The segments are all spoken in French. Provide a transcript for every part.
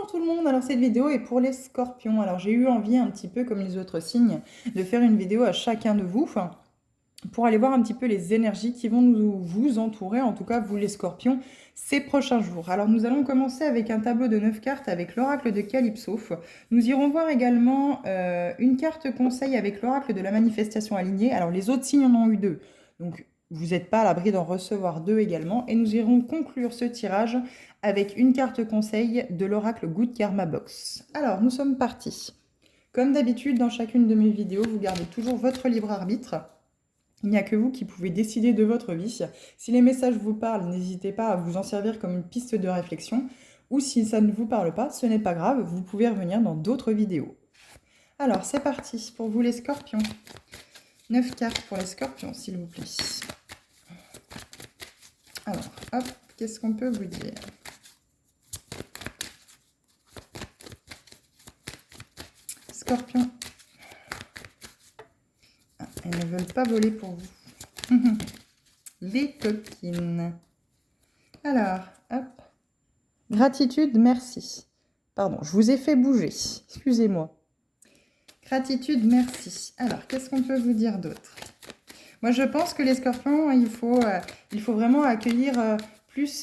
tout le monde, alors cette vidéo est pour les scorpions. Alors j'ai eu envie un petit peu comme les autres signes de faire une vidéo à chacun de vous pour aller voir un petit peu les énergies qui vont vous entourer, en tout cas vous les scorpions, ces prochains jours. Alors nous allons commencer avec un tableau de 9 cartes avec l'oracle de Calypso. Nous irons voir également une carte conseil avec l'oracle de la manifestation alignée. Alors les autres signes en ont eu 2, donc vous n'êtes pas à l'abri d'en recevoir 2 également. Et nous irons conclure ce tirage avec une carte conseil de l'oracle Good Karma Box. Alors nous sommes partis. Comme d'habitude dans chacune de mes vidéos, vous gardez toujours votre libre arbitre. Il n'y a que vous qui pouvez décider de votre vie. Si les messages vous parlent, n'hésitez pas à vous en servir comme une piste de réflexion. Ou si ça ne vous parle pas, ce n'est pas grave, vous pouvez revenir dans d'autres vidéos. Alors, c'est parti pour vous les scorpions. 9 cartes pour les scorpions, s'il vous plaît. Alors, hop, qu'est-ce qu'on peut vous dire? Scorpion. Elles ne veulent pas voler pour vous. Les coquines. Alors, hop. Gratitude, merci. Pardon, je vous ai fait bouger. Excusez-moi. Gratitude, merci. Alors, qu'est-ce qu'on peut vous dire d'autre? Moi, je pense que les scorpions, il faut vraiment accueillir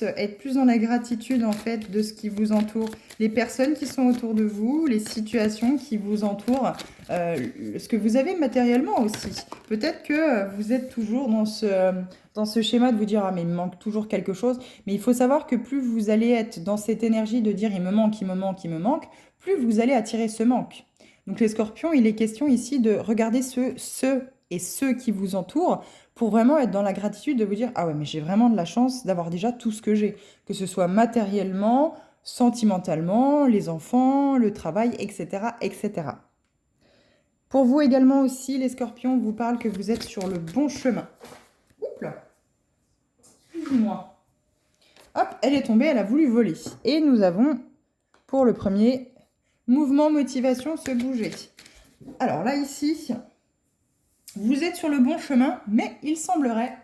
être plus dans la gratitude, en fait, de ce qui vous entoure. Les personnes qui sont autour de vous, les situations qui vous entourent, ce que vous avez matériellement aussi. Peut-être que vous êtes toujours dans ce schéma de vous dire « Ah, mais il me manque toujours quelque chose ». Mais il faut savoir que plus vous allez être dans cette énergie de dire « Il me manque, il me manque, il me manque », plus vous allez attirer ce manque. Donc les scorpions, il est question ici de regarder ceux qui vous entourent pour vraiment être dans la gratitude de vous dire « Ah ouais, mais j'ai vraiment de la chance d'avoir déjà tout ce que j'ai ». Que ce soit matériellement, sentimentalement, les enfants, le travail, etc., etc. Pour vous également aussi, les scorpions, vous parlent que vous êtes sur le bon chemin. Oups là. Excusez-moi. Hop, elle est tombée, elle a voulu voler. Et nous avons, pour le premier, mouvement, motivation, se bouger. Alors là, ici, vous êtes sur le bon chemin, mais il semblerait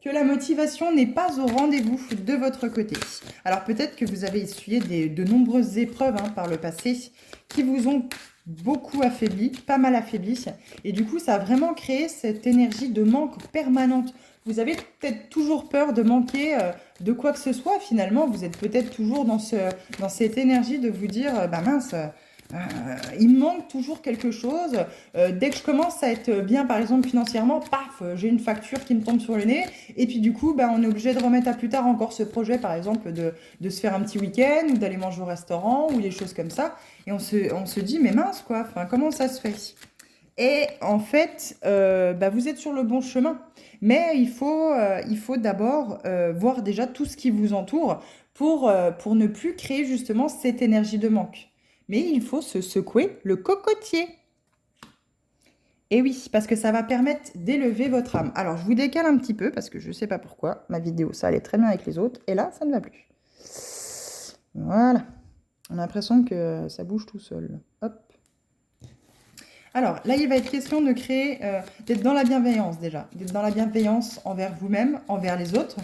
que la motivation n'est pas au rendez-vous de votre côté. Alors peut-être que vous avez essuyé de nombreuses épreuves par le passé qui vous ont beaucoup affaibli, pas mal affaibli. Et du coup, ça a vraiment créé cette énergie de manque permanente. Vous avez peut-être toujours peur de manquer de quoi que ce soit. Finalement, vous êtes peut-être toujours dans cette énergie de vous dire, bah mince, il me manque toujours quelque chose. Dès que je commence à être bien, par exemple, financièrement, paf, j'ai une facture qui me tombe sur le nez. Et puis du coup, on est obligé de remettre à plus tard encore ce projet, par exemple, de se faire un petit week-end ou d'aller manger au restaurant ou des choses comme ça. Et on se dit, mais mince, quoi, comment ça se fait? Et en fait, vous êtes sur le bon chemin. Mais il faut d'abord voir déjà tout ce qui vous entoure pour ne plus créer justement cette énergie de manque. Mais il faut se secouer le cocotier. Et oui, parce que ça va permettre d'élever votre âme. Alors, je vous décale un petit peu, parce que je ne sais pas pourquoi. Ma vidéo, ça allait très bien avec les autres. Et là, ça ne va plus. Voilà. On a l'impression que ça bouge tout seul. Hop. Alors, là, il va être question de créer, d'être dans la bienveillance déjà. D'être dans la bienveillance envers vous-même, envers les autres.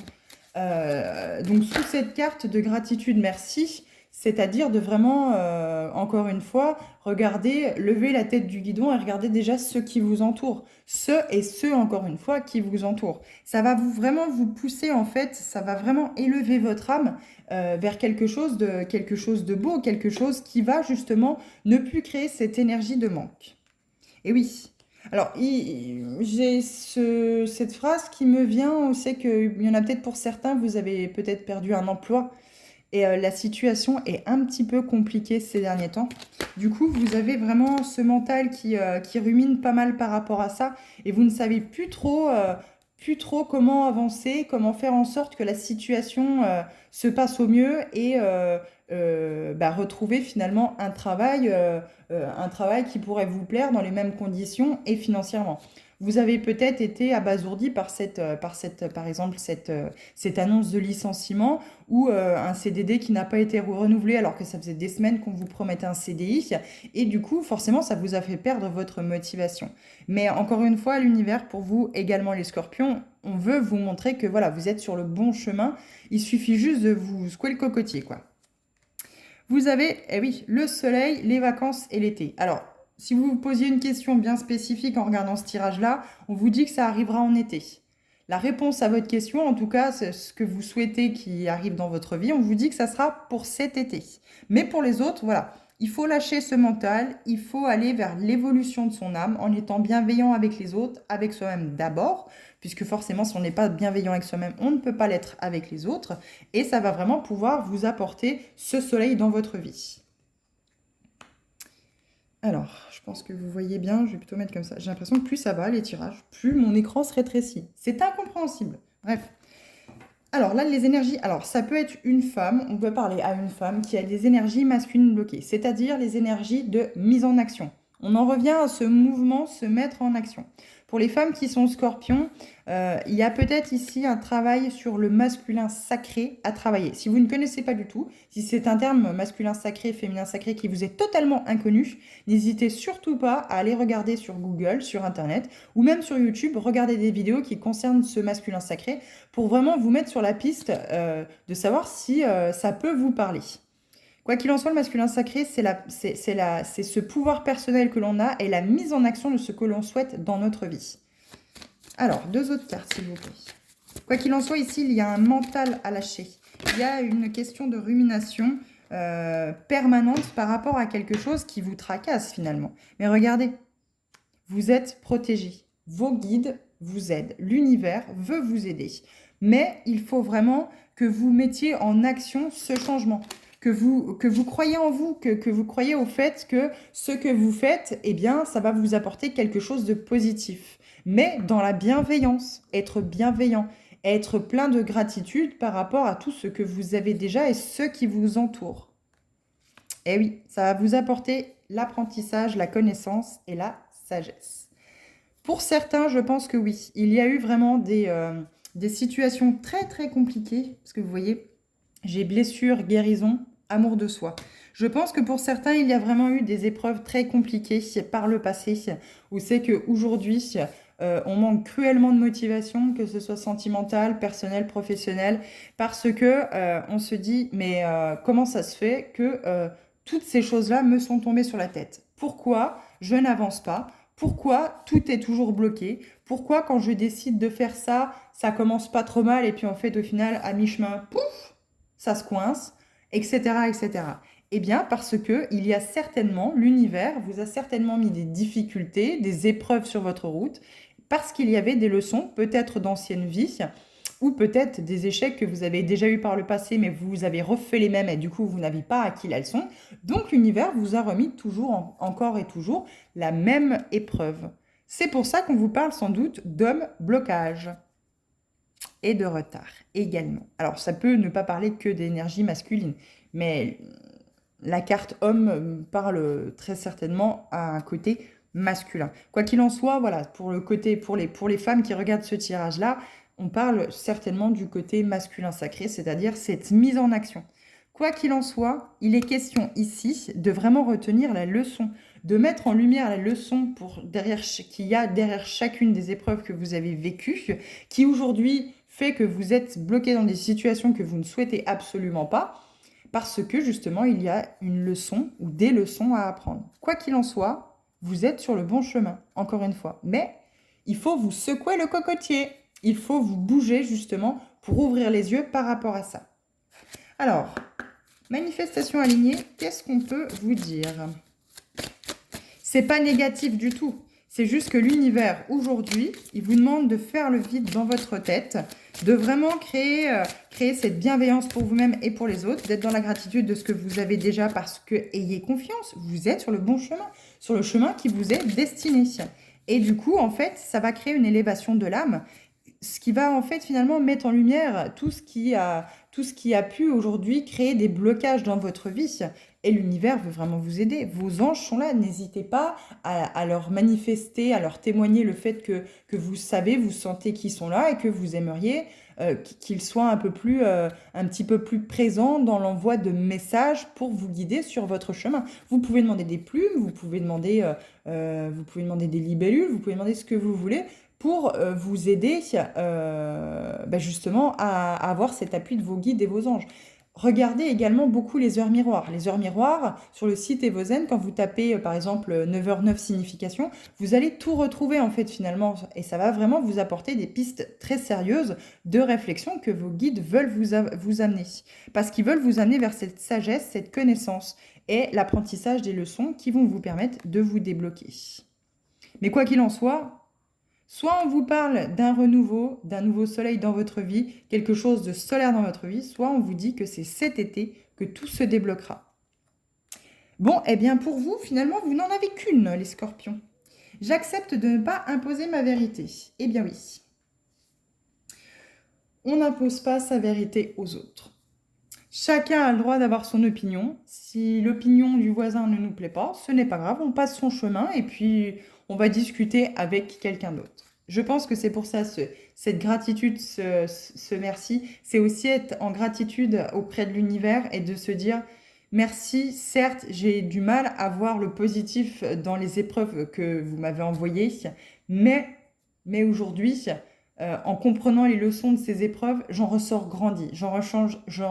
Donc, sous cette carte de gratitude, merci, c'est-à-dire de vraiment, encore une fois, regarder, lever la tête du guidon et regarder déjà ceux qui vous entourent. Ceux, encore une fois, qui vous entourent. Ça va vraiment vous pousser, en fait, ça va vraiment élever votre âme vers quelque chose de beau, quelque chose qui va justement ne plus créer cette énergie de manque. Et oui. Alors, j'ai cette phrase qui me vient, on sait qu'il y en a peut-être pour certains, vous avez peut-être perdu un emploi et la situation est un petit peu compliquée ces derniers temps. Du coup, vous avez vraiment ce mental qui rumine pas mal par rapport à ça et vous ne savez plus trop comment avancer, comment faire en sorte que la situation se passe au mieux et retrouver finalement un travail qui pourrait vous plaire dans les mêmes conditions et financièrement. Vous avez peut-être été abasourdi par par exemple, cette annonce de licenciement ou un CDD qui n'a pas été renouvelé alors que ça faisait des semaines qu'on vous promettait un CDI. Et du coup, forcément, ça vous a fait perdre votre motivation. Mais encore une fois, l'univers, pour vous, également les scorpions, on veut vous montrer que voilà, vous êtes sur le bon chemin. Il suffit juste de vous secouer le cocotier, quoi. Vous avez, eh oui, le soleil, les vacances et l'été. Alors, si vous vous posiez une question bien spécifique en regardant ce tirage-là, on vous dit que ça arrivera en été. La réponse à votre question, en tout cas, c'est ce que vous souhaitez qui arrive dans votre vie, on vous dit que ça sera pour cet été. Mais pour les autres, voilà, il faut lâcher ce mental, il faut aller vers l'évolution de son âme en étant bienveillant avec les autres, avec soi-même d'abord, puisque forcément, si on n'est pas bienveillant avec soi-même, on ne peut pas l'être avec les autres, et ça va vraiment pouvoir vous apporter ce soleil dans votre vie. Alors, je pense que vous voyez bien, je vais plutôt mettre comme ça. J'ai l'impression que plus ça va, les tirages, plus mon écran se rétrécit. C'est incompréhensible. Bref. Alors là, les énergies, alors ça peut être une femme, on peut parler à une femme qui a des énergies masculines bloquées, c'est-à-dire les énergies de mise en action. On en revient à ce mouvement, se mettre en action. Pour les femmes qui sont scorpions, il y a peut-être ici un travail sur le masculin sacré à travailler. Si vous ne connaissez pas du tout, si c'est un terme masculin sacré, féminin sacré qui vous est totalement inconnu, n'hésitez surtout pas à aller regarder sur Google, sur Internet ou même sur YouTube, regarder des vidéos qui concernent ce masculin sacré pour vraiment vous mettre sur la piste de savoir si ça peut vous parler. Quoi qu'il en soit, le masculin sacré, c'est ce pouvoir personnel que l'on a et la mise en action de ce que l'on souhaite dans notre vie. Alors, 2 autres cartes, s'il vous plaît. Quoi qu'il en soit, ici, il y a un mental à lâcher. Il y a une question de rumination permanente par rapport à quelque chose qui vous tracasse finalement. Mais regardez, vous êtes protégé. Vos guides vous aident. L'univers veut vous aider. Mais il faut vraiment que vous mettiez en action ce changement. Que vous croyez en vous, que vous croyez au fait que ce que vous faites, eh bien, ça va vous apporter quelque chose de positif. Mais dans la bienveillance, être bienveillant, être plein de gratitude par rapport à tout ce que vous avez déjà et ceux qui vous entourent. Eh oui, ça va vous apporter l'apprentissage, la connaissance et la sagesse. Pour certains, je pense que oui, il y a eu vraiment des situations très très compliquées, parce que vous voyez, j'ai blessure, guérison, amour de soi. Je pense que pour certains, il y a vraiment eu des épreuves très compliquées par le passé, où c'est qu'aujourd'hui, on manque cruellement de motivation, que ce soit sentimentale, personnelle, professionnelle, parce que on se dit, mais comment ça se fait que toutes ces choses-là me sont tombées sur la tête? Pourquoi je n'avance pas? Pourquoi tout est toujours bloqué? Pourquoi quand je décide de faire ça, ça commence pas trop mal et puis en fait au final à mi-chemin, pouf, ça se coince, etc., etc. Eh bien parce que il y a certainement, l'univers vous a certainement mis des difficultés, des épreuves sur votre route, parce qu'il y avait des leçons, peut-être d'ancienne vie, ou peut-être des échecs que vous avez déjà eu par le passé, mais vous avez refait les mêmes et du coup vous n'avez pas acquis la leçon. Donc l'univers vous a remis toujours, encore et toujours, la même épreuve. C'est pour ça qu'on vous parle sans doute d'homme blocage et de retard également. Alors ça peut ne pas parler que d'énergie masculine, mais la carte homme parle très certainement à un côté masculin. Quoi qu'il en soit, voilà, pour les femmes qui regardent ce tirage-là, on parle certainement du côté masculin sacré, c'est-à-dire cette mise en action. Quoi qu'il en soit, il est question ici de vraiment retenir la leçon, de mettre en lumière la leçon qu'il y a derrière chacune des épreuves que vous avez vécues, qui aujourd'hui fait que vous êtes bloqué dans des situations que vous ne souhaitez absolument pas, parce que justement, il y a une leçon ou des leçons à apprendre. Quoi qu'il en soit, vous êtes sur le bon chemin, encore une fois. Mais il faut vous secouer le cocotier. Il faut vous bouger justement pour ouvrir les yeux par rapport à ça. Alors, manifestation alignée, qu'est-ce qu'on peut vous dire? C'est pas négatif du tout. C'est juste que l'univers, aujourd'hui, il vous demande de faire le vide dans votre tête, de vraiment créer cette bienveillance pour vous-même et pour les autres, d'être dans la gratitude de ce que vous avez déjà parce que, ayez confiance, vous êtes sur le bon chemin, sur le chemin qui vous est destiné. Et du coup, en fait, ça va créer une élévation de l'âme, ce qui va en fait finalement mettre en lumière tout ce qui a pu aujourd'hui créer des blocages dans votre vie. Et l'univers veut vraiment vous aider. Vos anges sont là. N'hésitez pas à leur manifester, à leur témoigner le fait que vous savez, vous sentez qu'ils sont là et que vous aimeriez qu'ils soient un petit peu plus présents dans l'envoi de messages pour vous guider sur votre chemin. Vous pouvez demander des plumes, vous pouvez demander des libellules, vous pouvez demander ce que vous voulez pour vous aider justement à avoir cet appui de vos guides et vos anges. Regardez également beaucoup les heures miroirs. Les heures miroirs, sur le site Evozen, quand vous tapez par exemple 9h09 signification, vous allez tout retrouver en fait finalement. Et ça va vraiment vous apporter des pistes très sérieuses de réflexion que vos guides veulent vous amener. Parce qu'ils veulent vous amener vers cette sagesse, cette connaissance et l'apprentissage des leçons qui vont vous permettre de vous débloquer. Mais quoi qu'il en soit on vous parle d'un renouveau, d'un nouveau soleil dans votre vie, quelque chose de solaire dans votre vie, soit on vous dit que c'est cet été que tout se débloquera. Bon, eh bien pour vous, finalement, vous n'en avez qu'une, les scorpions. J'accepte de ne pas imposer ma vérité. Eh bien oui. On n'impose pas sa vérité aux autres. Chacun a le droit d'avoir son opinion. Si l'opinion du voisin ne nous plaît pas, ce n'est pas grave, on passe son chemin et puis on va discuter avec quelqu'un d'autre. Je pense que c'est pour ça, cette gratitude, ce merci, c'est aussi être en gratitude auprès de l'univers et de se dire merci, certes, j'ai du mal à voir le positif dans les épreuves que vous m'avez envoyées, mais aujourd'hui, en comprenant les leçons de ces épreuves, j'en ressors grandi, j'en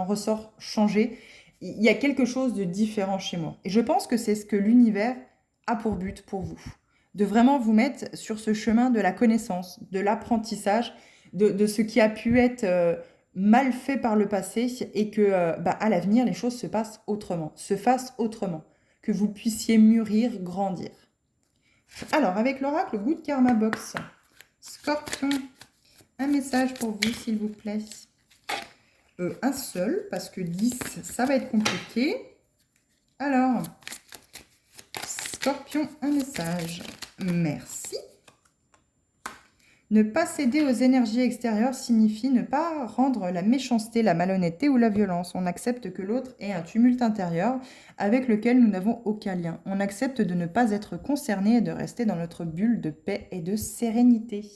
ressors changé. Il y a quelque chose de différent chez moi. Et je pense que c'est ce que l'univers a pour but pour vous. De vraiment vous mettre sur ce chemin de la connaissance, de l'apprentissage, de ce qui a pu être mal fait par le passé et que à l'avenir, les choses se passent autrement, se fassent autrement, que vous puissiez mûrir, grandir. Alors, avec l'oracle Good Karma Box, Scorpion, un message pour vous, s'il vous plaît. Un seul, parce que 10, ça va être compliqué. Alors, Scorpion, un message. Merci. Ne pas céder aux énergies extérieures signifie ne pas rendre la méchanceté, la malhonnêteté ou la violence. On accepte que l'autre ait un tumulte intérieur avec lequel nous n'avons aucun lien. On accepte de ne pas être concerné et de rester dans notre bulle de paix et de sérénité.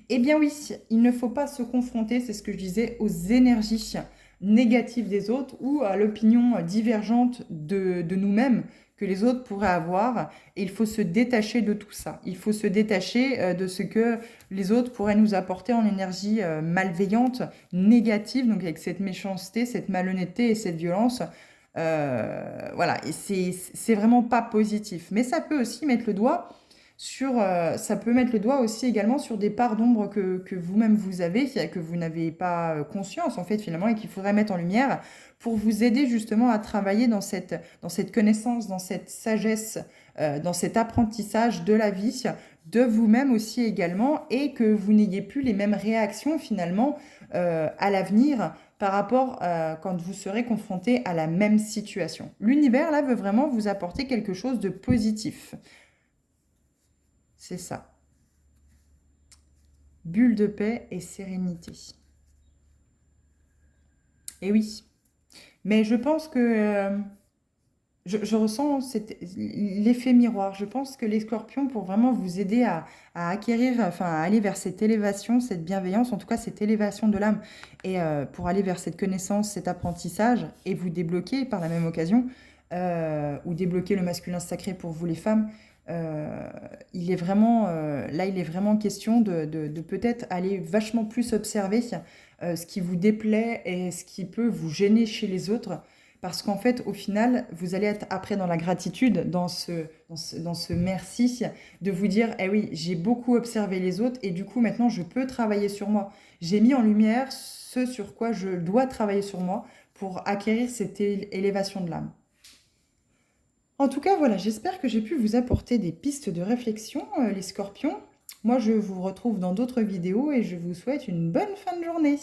Eh bien oui, il ne faut pas se confronter, c'est ce que je disais, aux énergies négatives des autres ou à l'opinion divergente de nous-mêmes que les autres pourraient avoir. Et il faut se détacher de tout ça. Il faut se détacher de ce que les autres pourraient nous apporter en énergie malveillante, négative, donc avec cette méchanceté, cette malhonnêteté et cette violence. Voilà, et c'est vraiment pas positif. Mais ça peut aussi mettre le doigt ça peut mettre le doigt aussi également sur des parts d'ombre que vous-même vous avez, que vous n'avez pas conscience en fait finalement et qu'il faudrait mettre en lumière pour vous aider justement à travailler dans cette connaissance, dans cette sagesse, dans cet apprentissage de la vie, de vous-même aussi également et que vous n'ayez plus les mêmes réactions finalement à l'avenir par rapport quand vous serez confronté à la même situation. L'univers là veut vraiment vous apporter quelque chose de positif. C'est ça. Bulle de paix et sérénité. Et oui. Mais je pense que je ressens l'effet miroir. Je pense que les scorpions, pour vraiment vous aider à acquérir, enfin à aller vers cette élévation, cette bienveillance, en tout cas cette élévation de l'âme, et pour aller vers cette connaissance, cet apprentissage, et vous débloquer par la même occasion, ou débloquer le masculin sacré pour vous les femmes, il est vraiment question de peut-être aller vachement plus observer ce qui vous déplaît et ce qui peut vous gêner chez les autres. Parce qu'en fait, au final, vous allez être après dans la gratitude, dans ce merci, de vous dire, eh oui, j'ai beaucoup observé les autres et du coup, maintenant, je peux travailler sur moi. J'ai mis en lumière ce sur quoi je dois travailler sur moi pour acquérir cette élévation de l'âme. En tout cas, voilà, j'espère que j'ai pu vous apporter des pistes de réflexion, les scorpions. Moi, je vous retrouve dans d'autres vidéos et je vous souhaite une bonne fin de journée.